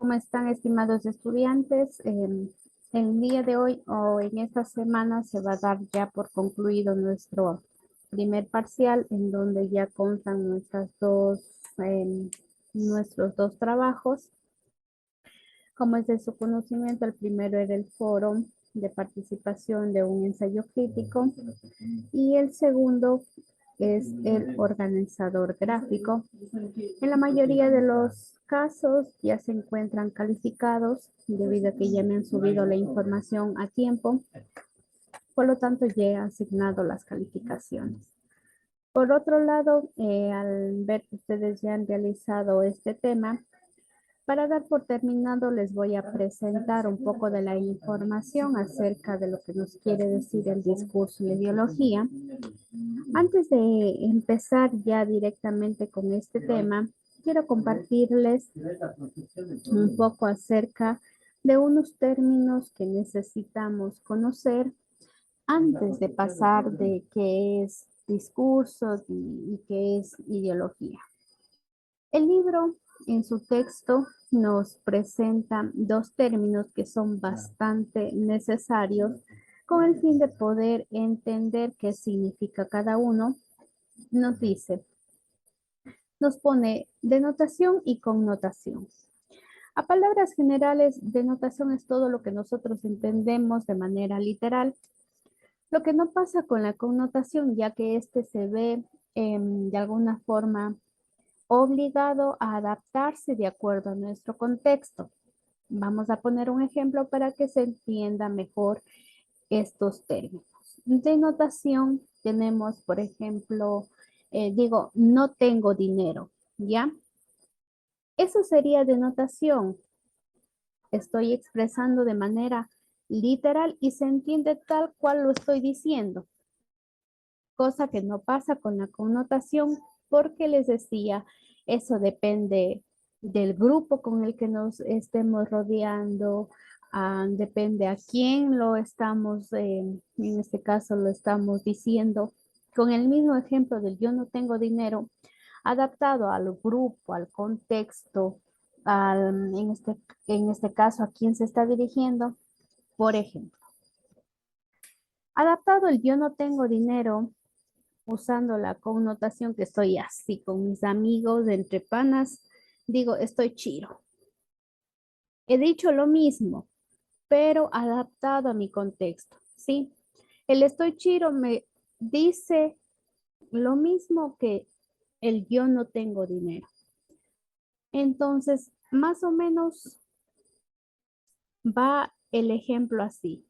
¿Cómo están, estimados estudiantes? El día de hoy o en esta semana se va a dar ya por concluido nuestro primer parcial, en donde ya constan nuestros dos trabajos. Como es de su conocimiento, el primero era el foro de participación de un ensayo crítico y el segundo es el organizador gráfico. En la mayoría de los casos ya se encuentran calificados debido a que ya me han subido la información a tiempo. Por lo tanto, ya he asignado las calificaciones. Por otro lado, al ver que ustedes ya han realizado este tema, para dar por terminado les voy a presentar un poco de la información acerca de lo que nos quiere decir el discurso y la ideología. Antes de empezar ya directamente con este tema, quiero compartirles un poco acerca de unos términos que necesitamos conocer antes de pasar de qué es discurso y qué es ideología. El libro en su texto nos presenta dos términos que son bastante necesarios con el fin de poder entender qué significa cada uno. Nos dice, nos pone denotación y connotación. A palabras generales, denotación es todo lo que nosotros entendemos de manera literal. Lo que no pasa con la connotación, ya que este se ve de alguna forma obligado a adaptarse de acuerdo a nuestro contexto. Vamos a poner un ejemplo para que se entienda mejor estos términos. Denotación tenemos, por ejemplo, no tengo dinero, ¿ya? Eso sería denotación. Estoy expresando de manera literal y se entiende tal cual lo estoy diciendo, cosa que no pasa con la connotación porque les decía, eso depende del grupo con el que nos estemos rodeando, depende a quién lo estamos, en este caso lo estamos diciendo. Con el mismo ejemplo del yo no tengo dinero, adaptado al grupo, al contexto, en este caso a quién se está dirigiendo. Por ejemplo, adaptado el yo no tengo dinero, usando la connotación que estoy así con mis amigos, entre panas, digo, estoy chiro. He dicho lo mismo, pero adaptado a mi contexto, ¿sí? El estoy chiro me dice lo mismo que el yo no tengo dinero. Entonces, más o menos va el ejemplo así.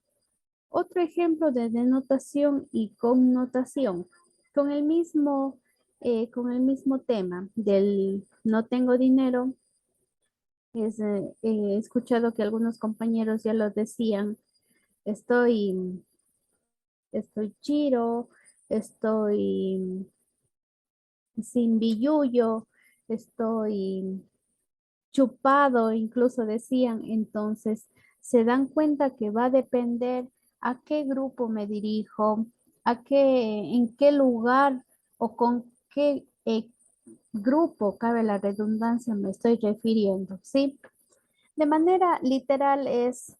Otro ejemplo de denotación y connotación, con con el mismo tema del no tengo dinero, he escuchado que algunos compañeros ya lo decían, estoy, estoy chiro, estoy sin billullo, estoy chupado, incluso decían. Entonces se dan cuenta que va a depender a qué grupo me dirijo, en qué lugar o con qué grupo, cabe la redundancia, me estoy refiriendo, ¿sí? De manera literal es,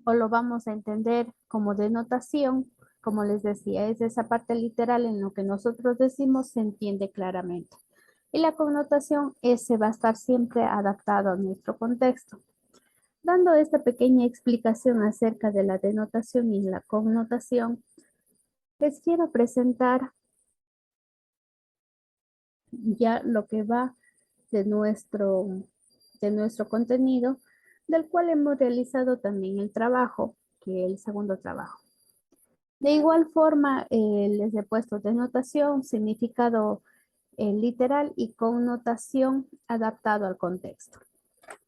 o lo vamos a entender como denotación, como les decía, es esa parte literal en lo que nosotros decimos se entiende claramente. Y la connotación se va a estar siempre adaptado a nuestro contexto. Dando esta pequeña explicación acerca de la denotación y la connotación, les quiero presentar ya lo que va de nuestro contenido, del cual hemos realizado también el trabajo, que es el segundo trabajo. De igual forma, les he puesto denotación, significado literal y connotación adaptado al contexto.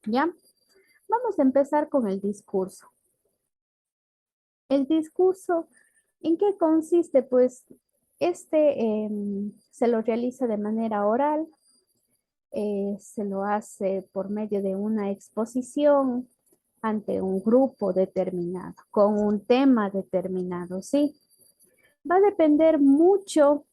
¿Ya? Vamos a empezar con el discurso. El discurso, ¿en qué consiste? Pues se lo realiza de manera oral, se lo hace por medio de una exposición ante un grupo determinado, con un tema determinado, ¿sí? Va a depender mucho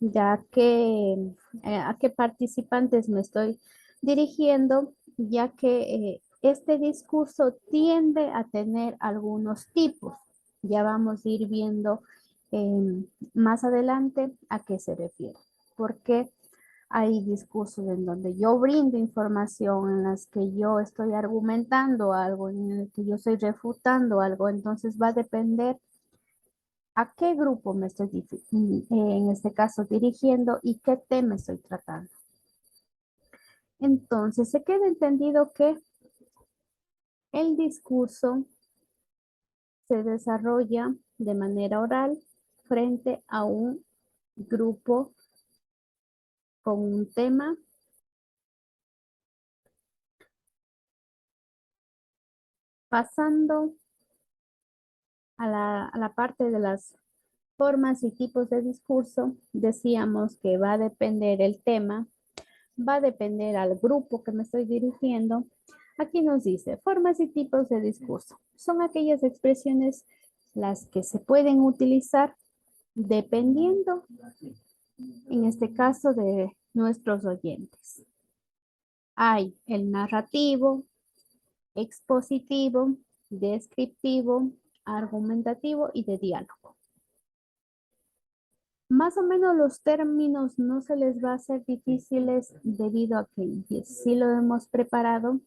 de a qué participantes me estoy dirigiendo, ya que este discurso tiende a tener algunos tipos. Ya vamos a ir viendo más adelante a qué se refiere. Porque hay discursos en donde yo brindo información, en las que yo estoy argumentando algo, en el que yo estoy refutando algo. Entonces va a depender a qué grupo me estoy, en este caso, dirigiendo y qué tema estoy tratando. Entonces, se queda entendido que el discurso se desarrolla de manera oral frente a un grupo con un tema. Pasando a la parte de las formas y tipos de discurso, decíamos que va a depender el tema, va a depender al grupo que me estoy dirigiendo. Aquí nos dice, formas y tipos de discurso. Son aquellas expresiones las que se pueden utilizar dependiendo, en este caso, de nuestros oyentes. Hay el narrativo, expositivo, descriptivo, argumentativo y de diálogo. Más o menos los términos no se les va a hacer difíciles debido a que sí lo hemos preparado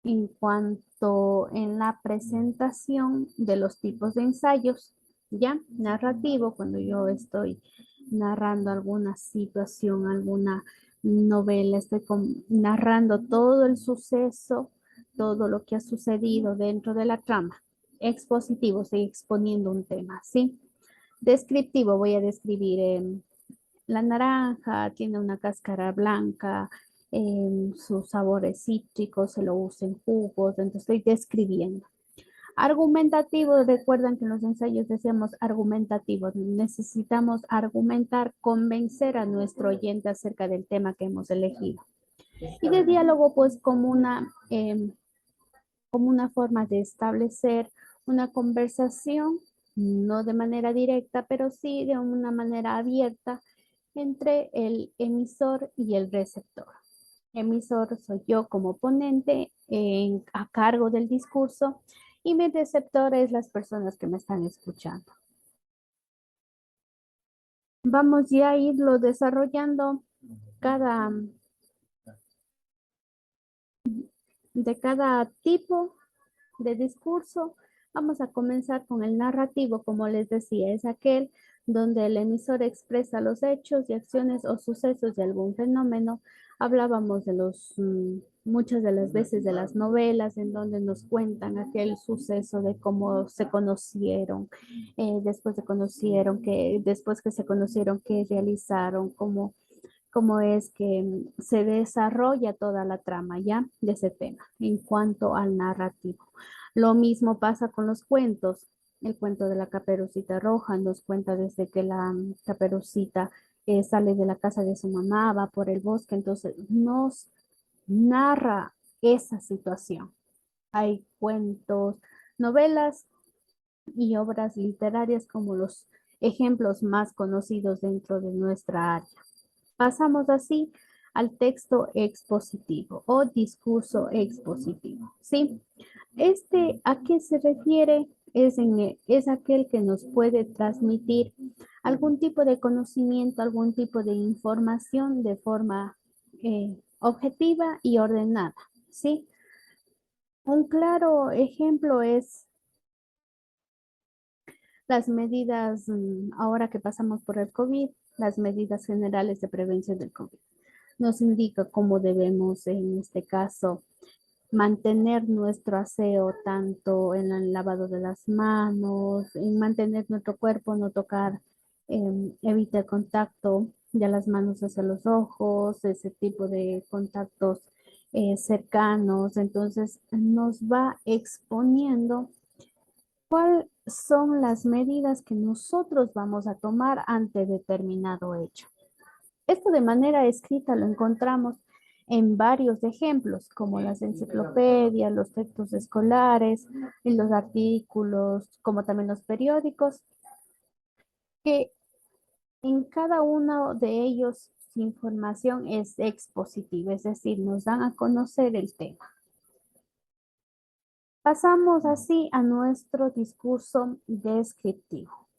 en cuanto en la presentación de los tipos de ensayos. Ya, narrativo, cuando yo estoy narrando alguna situación, alguna novela, estoy narrando todo el suceso, todo lo que ha sucedido dentro de la trama. Expositivo, estoy exponiendo un tema, ¿sí? Descriptivo, voy a describir la naranja, tiene una cáscara blanca, sus sabores cítricos, se lo usa en jugos, entonces estoy describiendo. Argumentativo, recuerdan que en los ensayos decíamos argumentativo, necesitamos argumentar, convencer a nuestro oyente acerca del tema que hemos elegido. Y de diálogo, pues como una forma de establecer una conversación, no de manera directa, pero sí de una manera abierta entre el emisor y el receptor. Emisor soy yo como ponente a cargo del discurso y mi receptor es las personas que me están escuchando. Vamos ya a irlo desarrollando cada, de cada tipo de discurso. Vamos a comenzar con el narrativo, como les decía, es aquel donde el emisor expresa los hechos y acciones o sucesos de algún fenómeno. Hablábamos de muchas de las veces de las novelas en donde nos cuentan aquel suceso de cómo se conocieron, después que se conocieron, qué realizaron, cómo es que se desarrolla toda la trama ya de ese tema en cuanto al narrativo. Lo mismo pasa con los cuentos. El cuento de la Caperucita Roja nos cuenta desde que la Caperucita sale de la casa de su mamá, va por el bosque, entonces nos narra esa situación. Hay cuentos, novelas y obras literarias como los ejemplos más conocidos dentro de nuestra área. Pasamos así al texto expositivo o discurso expositivo, ¿sí? ¿A qué se refiere? Es aquel que nos puede transmitir algún tipo de conocimiento, algún tipo de información de forma objetiva y ordenada, ¿sí? Un claro ejemplo es las medidas, ahora que pasamos por el COVID, las medidas generales de prevención del COVID. Nos indica cómo debemos, en este caso, mantener nuestro aseo tanto en el lavado de las manos, en mantener nuestro cuerpo, no tocar, evita el contacto de las manos hacia los ojos, ese tipo de contactos cercanos. Entonces nos va exponiendo cuáles son las medidas que nosotros vamos a tomar ante determinado hecho. Esto de manera escrita lo encontramos en varios ejemplos, como las enciclopedias, los textos escolares, y los artículos, como también los periódicos, que en cada uno de ellos su información es expositiva, es decir, nos dan a conocer el tema. Pasamos así a nuestro discurso descriptivo.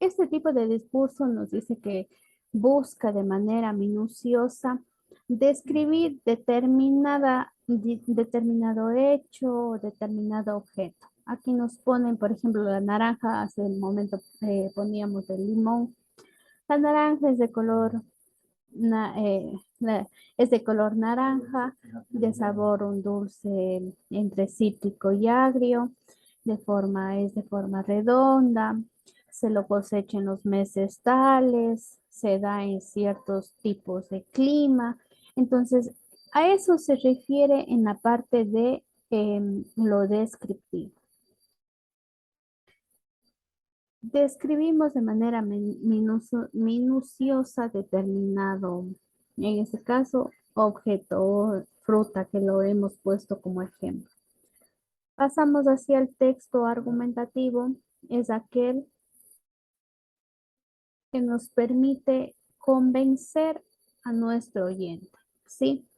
Este tipo de discurso nos dice que busca de manera minuciosa describir determinado hecho o determinado objeto. Aquí nos ponen, por ejemplo, la naranja, hace un momento poníamos el limón. La naranja es de color, na- eh, la- es de color naranja, de sabor un dulce entre cítrico y agrio, es de forma redonda, se lo cosecha en los meses tales, se da en ciertos tipos de clima. Entonces, a eso se refiere en la parte de lo descriptivo. Describimos de manera minuciosa determinado, en este caso, objeto o fruta que lo hemos puesto como ejemplo. Pasamos hacia el texto argumentativo, es aquel que nos permite convencer a nuestro oyente, ¿sí?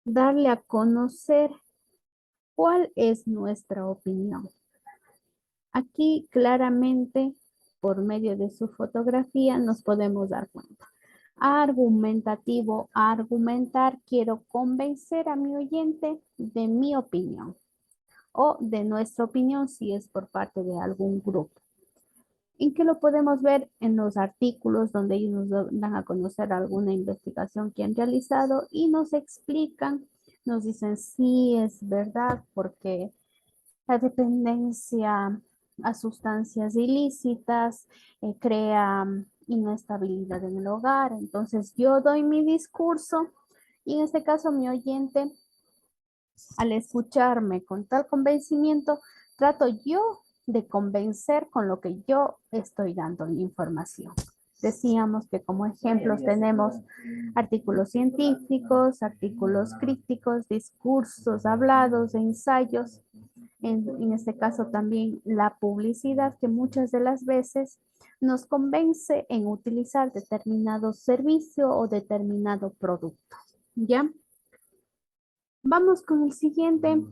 Darle a conocer cuál es nuestra opinión. Aquí claramente, por medio de su fotografía, nos podemos dar cuenta. Argumentativo, argumentar, quiero convencer a mi oyente de mi opinión o de nuestra opinión si es por parte de algún grupo. ¿En qué lo podemos ver? En los artículos donde ellos nos dan a conocer alguna investigación que han realizado y nos explican, nos dicen sí, es verdad, porque la dependencia a sustancias ilícitas crea inestabilidad en el hogar. Entonces yo doy mi discurso y en este caso mi oyente, al escucharme con tal convencimiento, trato yo de convencer con lo que yo estoy dando información. Decíamos que como ejemplos tenemos artículos científicos, artículos críticos, discursos hablados, ensayos, en este caso también la publicidad que muchas de las veces nos convence en utilizar determinado servicio o determinado producto. ¿Ya? Vamos con el siguiente.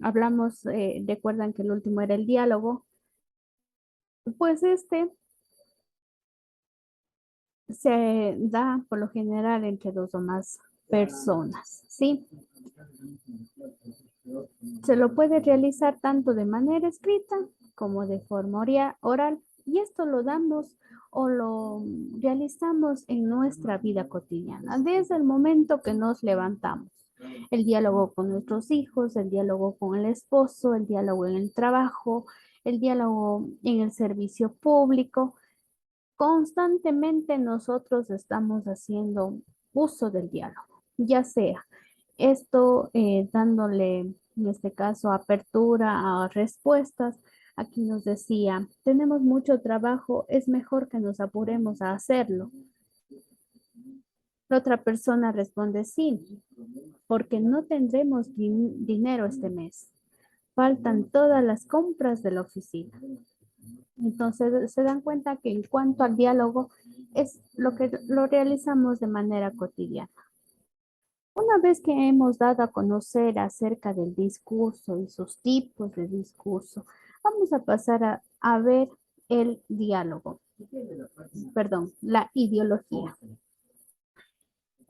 Hablamos, recuerdan que el último era el diálogo. Pues este se da por lo general entre dos o más personas, ¿sí? Se lo puede realizar tanto de manera escrita como de forma oral y esto lo damos o lo realizamos en nuestra vida cotidiana, desde el momento que nos levantamos. El diálogo con nuestros hijos, el diálogo con el esposo, el diálogo en el trabajo, el diálogo en el servicio público. Constantemente nosotros estamos haciendo uso del diálogo, ya sea esto dándole, en este caso, apertura a respuestas. Aquí nos decía, tenemos mucho trabajo, es mejor que nos apuremos a hacerlo. La otra persona responde, sí, porque no tendremos dinero este mes. Faltan todas las compras de la oficina. Entonces se dan cuenta que en cuanto al diálogo es lo que lo realizamos de manera cotidiana. Una vez que hemos dado a conocer acerca del discurso y sus tipos de discurso, vamos a pasar a ver el diálogo, perdón, la ideología.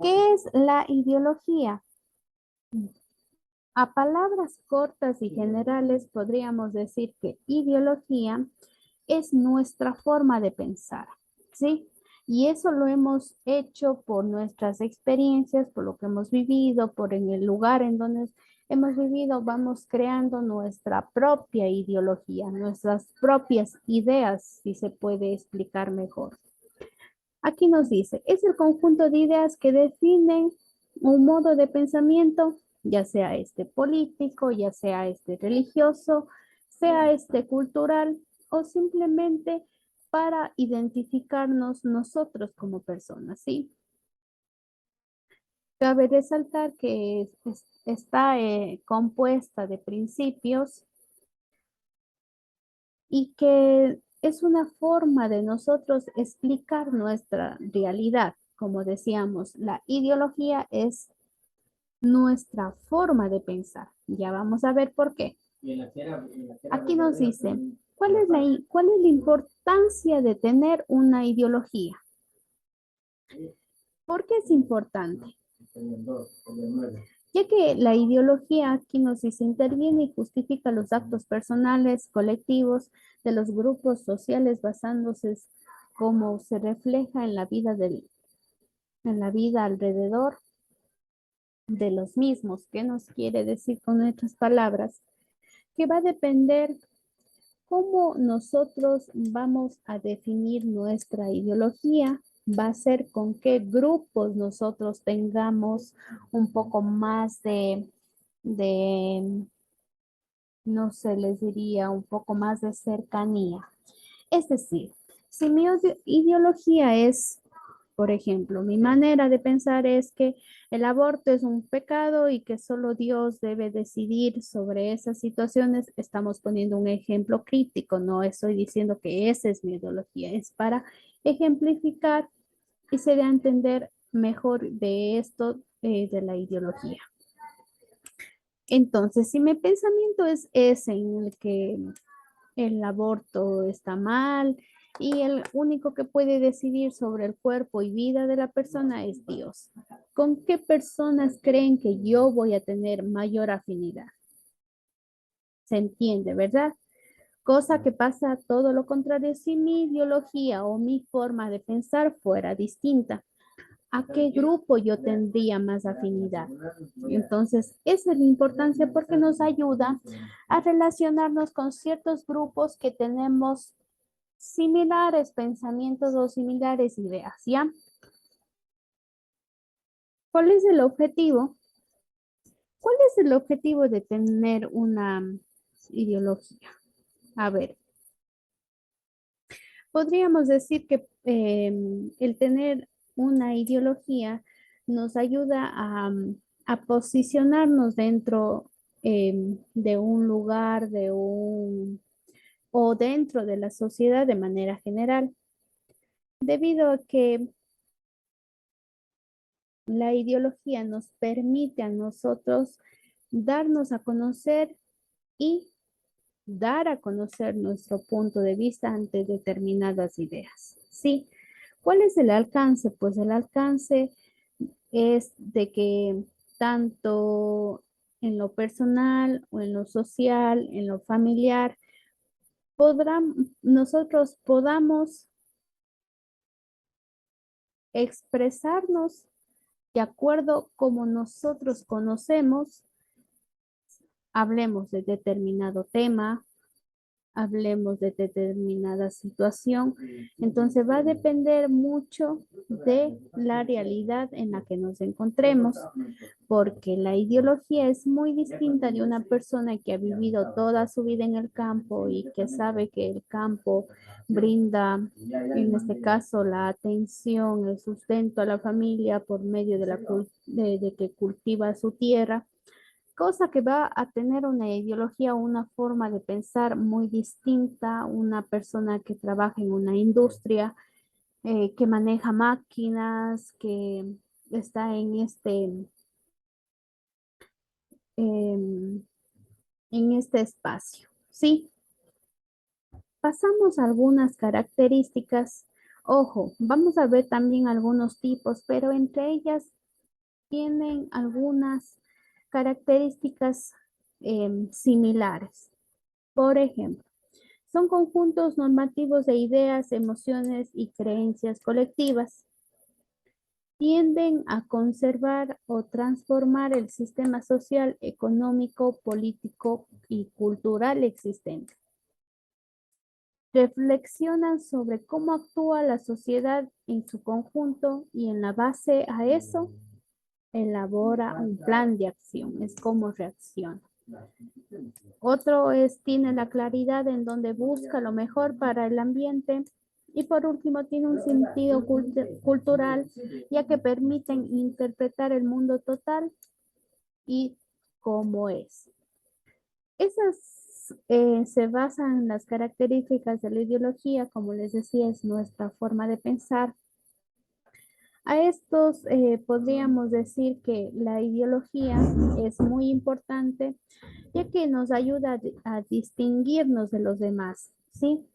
¿Qué es la ideología? A palabras cortas y generales podríamos decir que ideología es nuestra forma de pensar, ¿sí? Y eso lo hemos hecho por nuestras experiencias, por lo que hemos vivido, por en el lugar en donde hemos vivido, vamos creando nuestra propia ideología, nuestras propias ideas, si se puede explicar mejor. Aquí nos dice, es el conjunto de ideas que definen un modo de pensamiento, ya sea este político, ya sea este religioso, sea este cultural o simplemente para identificarnos nosotros como personas, ¿sí? Cabe resaltar que está compuesta de principios y que es una forma de nosotros explicar nuestra realidad. Como decíamos, la ideología es nuestra forma de pensar. Ya vamos a ver por qué. Aquí nos dice, ¿cuál es la importancia de tener una ideología? ¿Por qué es importante? Ya que la ideología aquí nos dice interviene y justifica los actos personales, colectivos de los grupos sociales basándose como se refleja en la vida en la vida alrededor de los mismos. ¿Qué nos quiere decir con nuestras palabras? Que va a depender cómo nosotros vamos a definir nuestra ideología, va a ser con qué grupos nosotros tengamos un poco más de, no sé, les diría un poco más de cercanía. Es decir, si mi ideología es, por ejemplo, mi manera de pensar es que el aborto es un pecado y que solo Dios debe decidir sobre esas situaciones, estamos poniendo un ejemplo crítico, no estoy diciendo que esa es mi ideología, es para ejemplificar y se dé a entender mejor de esto de la ideología. Entonces, si mi pensamiento es ese en el que el aborto está mal y el único que puede decidir sobre el cuerpo y vida de la persona es Dios. ¿Con qué personas creen que yo voy a tener mayor afinidad? Se entiende, ¿verdad? Cosa que pasa todo lo contrario si mi ideología o mi forma de pensar fuera distinta. ¿A qué grupo yo tendría más afinidad? Entonces, esa es la importancia porque nos ayuda a relacionarnos con ciertos grupos que tenemos similares pensamientos o similares ideas, ¿ya? ¿Cuál es el objetivo? ¿Cuál es el objetivo de tener una ideología? A ver, podríamos decir que el tener una ideología nos ayuda a posicionarnos dentro de un lugar, o dentro de la sociedad de manera general, debido a que la ideología nos permite a nosotros darnos a conocer y dar a conocer nuestro punto de vista ante determinadas ideas. ¿Sí? ¿Cuál es el alcance? Pues el alcance es de que tanto en lo personal o en lo social, en lo familiar, nosotros podamos expresarnos de acuerdo como nosotros conocemos, hablemos de determinado tema, hablemos de determinada situación. Entonces va a depender mucho de la realidad en la que nos encontremos, porque la ideología es muy distinta de una persona que ha vivido toda su vida en el campo y que sabe que el campo brinda, en este caso, la atención, el sustento a la familia por medio de que cultiva su tierra, cosa que va a tener una ideología, una forma de pensar muy distinta, una persona que trabaja en una industria, que maneja máquinas, que está em, en este espacio. Sí, pasamos a algunas características. Ojo, vamos a ver también algunos tipos, pero entre ellas tienen algunas características similares. Por ejemplo, son conjuntos normativos de ideas, emociones y creencias colectivas. Tienden a conservar o transformar el sistema social, económico, político y cultural existente. Reflexionan sobre cómo actúa la sociedad en su conjunto y en la base a eso elabora un plan de acción, es cómo reacciona. Otro es, tiene la claridad en donde busca lo mejor para el ambiente. Y por último, tiene un sentido cultural, ya que permiten interpretar el mundo total y cómo es. Esas se basan en las características de la ideología, como les decía, es nuestra forma de pensar. A estos podríamos decir que la ideología es muy importante, ya que nos ayuda a distinguirnos de los demás, ¿sí?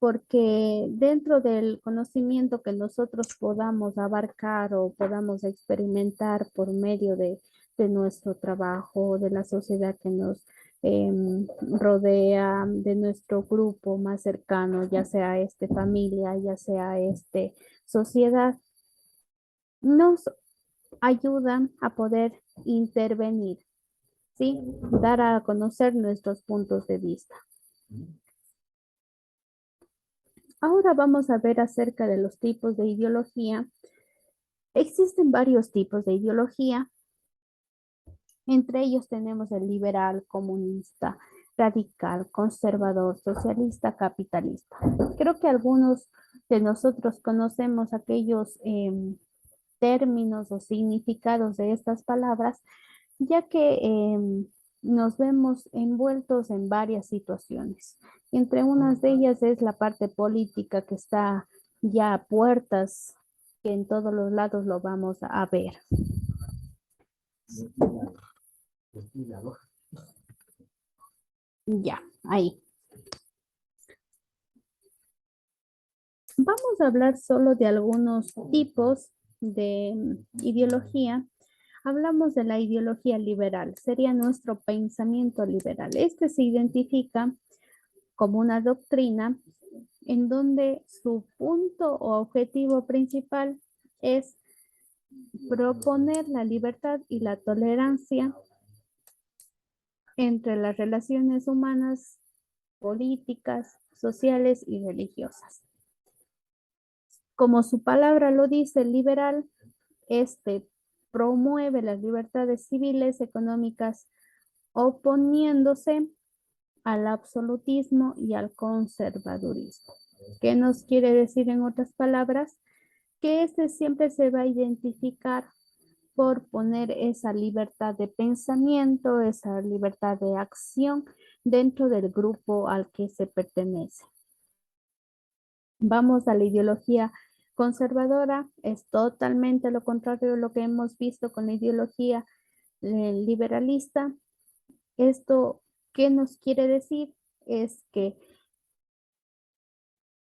Porque dentro del conocimiento que nosotros podamos abarcar o podamos experimentar por medio de nuestro trabajo, de la sociedad que nos rodea, de nuestro grupo más cercano, ya sea este familia, ya sea este sociedad, nos ayudan a poder intervenir, ¿sí? Dar a conocer nuestros puntos de vista. Ahora vamos a ver acerca de los tipos de ideología. Existen varios tipos de ideología. Entre ellos tenemos el liberal, comunista, radical, conservador, socialista, capitalista. Creo que algunos de nosotros conocemos aquellos términos o significados de estas palabras, ya que nos vemos envueltos en varias situaciones. Entre unas de ellas es la parte política que está ya a puertas, que en todos los lados lo vamos a ver. Ya, ahí. Vamos a hablar solo de algunos tipos de ideología. Hablamos de la ideología liberal, sería nuestro pensamiento liberal. Este se identifica como una doctrina en donde su punto o objetivo principal es proponer la libertad y la tolerancia entre las relaciones humanas, políticas, sociales y religiosas. Como su palabra lo dice, liberal, este promueve las libertades civiles, económicas, oponiéndose al absolutismo y al conservadurismo. ¿Qué nos quiere decir en otras palabras? Que este siempre se va a identificar por poner esa libertad de pensamiento, esa libertad de acción dentro del grupo al que se pertenece. Vamos a la ideología conservadora, es totalmente lo contrario de lo que hemos visto con la ideología liberalista. Esto, ¿qué nos quiere decir? Es que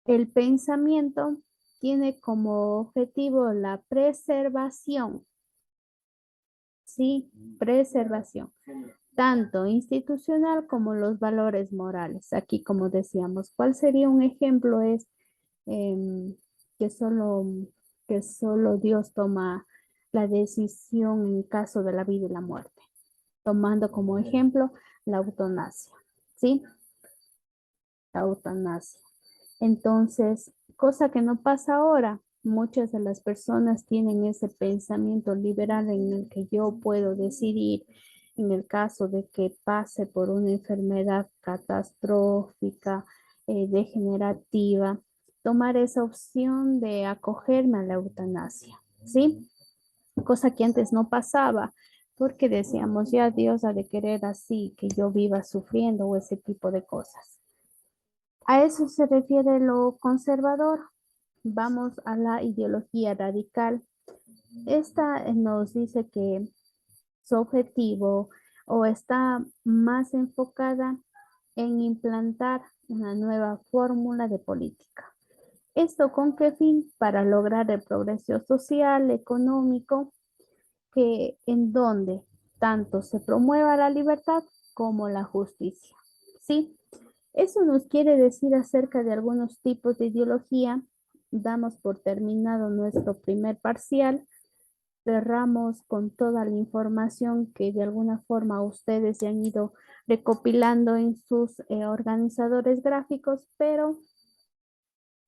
el pensamiento tiene como objetivo la preservación, ¿sí? Preservación, tanto institucional como los valores morales. Aquí, como decíamos, ¿cuál sería un ejemplo? Es em, que solo, que solo Dios toma la decisión en caso de la vida y la muerte, tomando como ejemplo la eutanasia, ¿sí? La eutanasia. Entonces, cosa que no pasa ahora, muchas de las personas tienen ese pensamiento liberal en el que yo puedo decidir en el caso de que pase por una enfermedad catastrófica, degenerativa, tomar esa opción de acogerme a la eutanasia, ¿sí? Cosa que antes no pasaba, porque decíamos, ya Dios ha de querer así, que yo viva sufriendo o ese tipo de cosas. A eso se refiere lo conservador. Vamos a la ideología radical. Esta nos dice que su objetivo o está más enfocada en implantar una nueva fórmula de política. ¿Esto con qué fin? Para lograr el progreso social, económico, que en donde tanto se promueva la libertad como la justicia. ¿Sí? Eso nos quiere decir acerca de algunos tipos de ideología. Damos por terminado nuestro primer parcial. Cerramos con toda la información que de alguna forma ustedes se han ido recopilando en sus organizadores gráficos, pero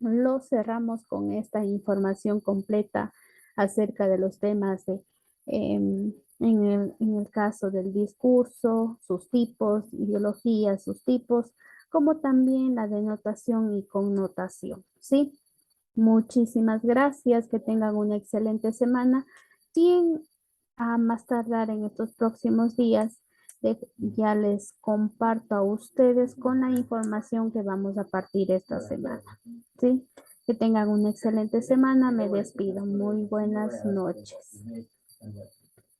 lo cerramos con esta información completa acerca de los temas de, en el caso del discurso, sus tipos, ideologías, sus tipos, como también la denotación y connotación, ¿sí? Muchísimas gracias, que tengan una excelente semana y a más tardar en estos próximos días ya les comparto a ustedes con la información que vamos a partir esta semana, ¿sí? Que tengan una excelente semana. Me despido. Muy buenas noches.